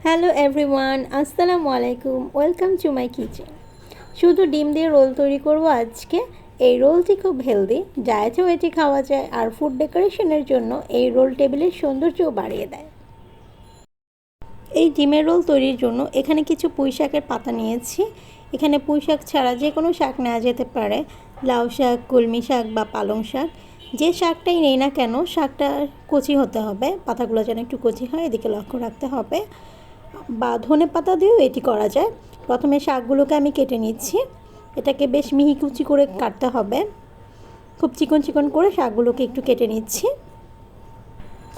Hello everyone, আসসালামু আলাইকুম। Welcome to my kitchen. শুধু ডিম দিয়ে রোল তৈরি করব আজকে। এই রোলটি খুব হেলদি, ডায়েটেও এটি খাওয়া যায়, আর ফুড ডেকোরেশনের জন্য এই রোল টেবিলের সৌন্দর্যও বাড়িয়ে দেয়। এই ডিমের রোল তৈরির জন্য এখানে কিছু পুঁই শাকের পাতা নিয়েছি। এখানে পুঁই শাক ছাড়া যে কোনো শাক নেওয়া যেতে পারে, লাউ শাক, কলমি শাক বা পালং শাক। যে শাকটাই নেই না কেন, শাকটা কচি হতে হবে, পাতাগুলো যেন একটু কচি হয়, এদিকে লক্ষ্য রাখতে হবে। বা ধনে পাতা দিয়েও এটি করা যায়। প্রথমে শাকগুলোকে আমি কেটে নিচ্ছি। এটাকে বেশ মিহি কুচি করে কাটতে হবে, খুব চিকন চিকন করে শাকগুলোকে একটু কেটে নিচ্ছি।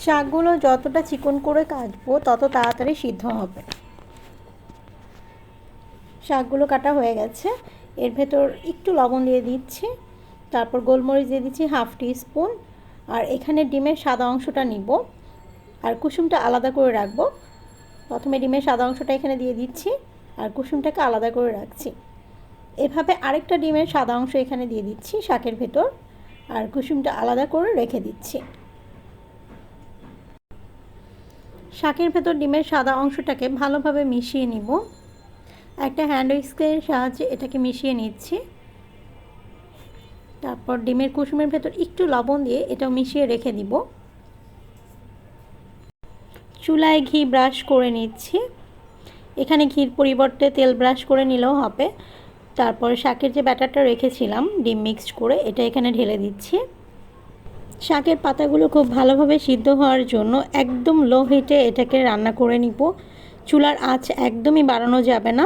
শাকগুলো যতটা চিকন করে কাটবো তত তাড়াতাড়ি সিদ্ধ হবে। শাকগুলো কাটা হয়ে গেছে। এর ভেতর একটু লবণ দিয়ে দিচ্ছি, তারপর গোলমরিচ দিয়ে দিচ্ছি হাফ টিস্পুন। আর এখানে ডিমের সাদা অংশটা নিব আর কুসুমটা আলাদা করে রাখবো। প্রথমে ডিমের সাদা অংশটা এখানে দিয়ে দিচ্ছি আর কুসুমটাকে আলাদা করে রাখছি। এভাবে আরেকটা ডিমের সাদা অংশ এখানে দিয়ে দিচ্ছি শাকের ভেতর, আর কুসুমটা আলাদা করে রেখে দিচ্ছি। শাকের ভেতর ডিমের সাদা অংশটাকে ভালোভাবে মিশিয়ে নিব। একটা হ্যান্ড উইস্কের সাহায্যে এটাকে মিশিয়ে নিচ্ছি। তারপর ডিমের কুসুমের ভেতর একটু লবণ দিয়ে এটাও মিশিয়ে রেখে দিব। চুলায় ঘি ব্রাশ করে নিচ্ছি। এখানে ঘির পরিবর্তে তেল ব্রাশ করে নিলেও হবে। তারপর শাকের যে ব্যাটারটা রেখেছিলাম ডিম মিক্সড করে, এটা এখানে ঢেলে দিচ্ছি। শাকের পাতাগুলো খুব ভালোভাবে সিদ্ধ হওয়ার জন্য একদম লো হিটে এটাকে রান্না করে নিব। চুলার আঁচ একদমই বাড়ানো যাবে না।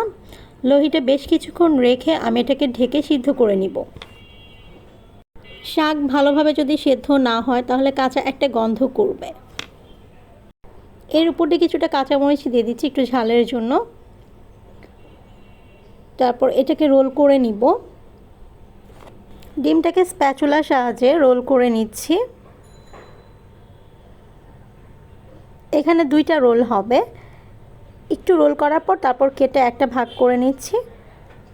লো হিটে বেশ কিছুক্ষণ রেখে আমি এটাকে ঢেকে সিদ্ধ করে নিব। শাক ভালোভাবে যদি সেদ্ধ না হয় তাহলে কাঁচা একটা গন্ধ করবে। এর উপর দিয়ে কিছুটা কাঁচামরিচ দিয়ে দিচ্ছি একটু ঝালের জন্য। তারপর এটাকে রোল করে নিব। ডিমটাকে স্প্যাচুলার সাহায্যে রোল করে নিচ্ছি। এখানে দুইটা রোল হবে। একটু রোল করার পর তারপর কেটে একটা ভাগ করে নিচ্ছি।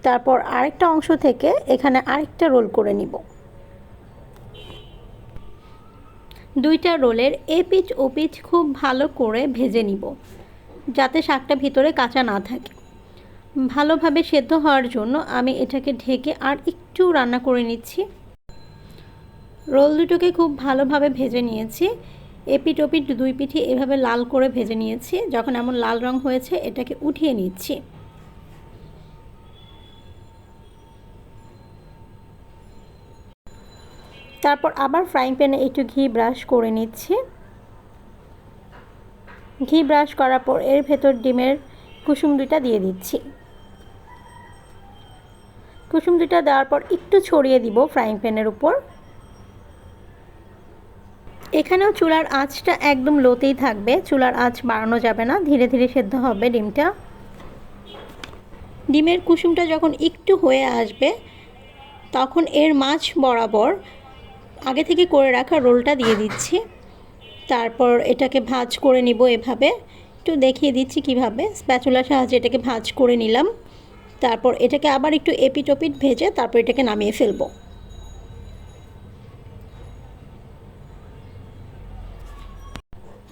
তারপর আরেকটা অংশ থেকে এখানে আরেকটা রোল করে নিব। দুইটা রোলের এপিচ ওপিচ খুব ভালো করে ভেজে নিব, যাতে শাকটা ভিতরে কাঁচা না থাকে। ভালোভাবে সেদ্ধ হওয়ার জন্য আমি এটাকে ঢেকে আর একটু রান্না করে নিচ্ছি। রোল দুটোকে খুব ভালোভাবে ভেজে নিয়েছি। এপিঠ ওপিঠ দুই পিঠে এভাবে লাল করে ভেজে নিয়েছি। যখন এমন লাল রং হয়েছে এটাকে উঠিয়ে নিচ্ছি। তারপর আবার ফ্রাইং প্যানে একটু ঘি ব্রাশ করে নিচ্ছি। ঘি ব্রাশ করার পর এর ভেতর ডিমের কুসুম দুইটা দিয়ে দিচ্ছি। কুসুম দুইটা দেওয়ার পর একটু ছড়িয়ে দিব ফ্রাইং প্যানের উপর। এখানেও চুলার আঁচটা একদম লোতেই থাকবে, চুলার আঁচ বাড়ানো যাবে না, ধীরে ধীরে সেদ্ধ হবে ডিমটা। ডিমের কুসুমটা যখন একটু হয়ে আসবে তখন এর মাঝ বরাবর আগে থেকে করে রাখা রোলটা দিয়ে দিচ্ছি। তারপর এটাকে ভাঁজ করে নিব। এভাবে একটু দেখিয়ে দিচ্ছি কিভাবে। স্প্যাচুলার সাহায্যে এটাকে ভাঁজ করে নিলাম। তারপর এটাকে আবার একটু এপিট ওপিট ভেজে তারপর এটাকে নামিয়ে ফেলবো।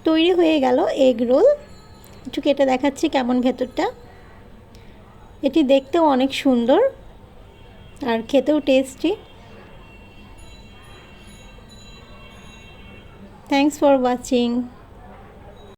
তৈরি হয়ে গেল এগ রোল। একটু কেটে দেখাচ্ছি কেমন ভেতরটা। এটি দেখতেও অনেক সুন্দর আর খেতেও টেস্টি। Thanks for watching.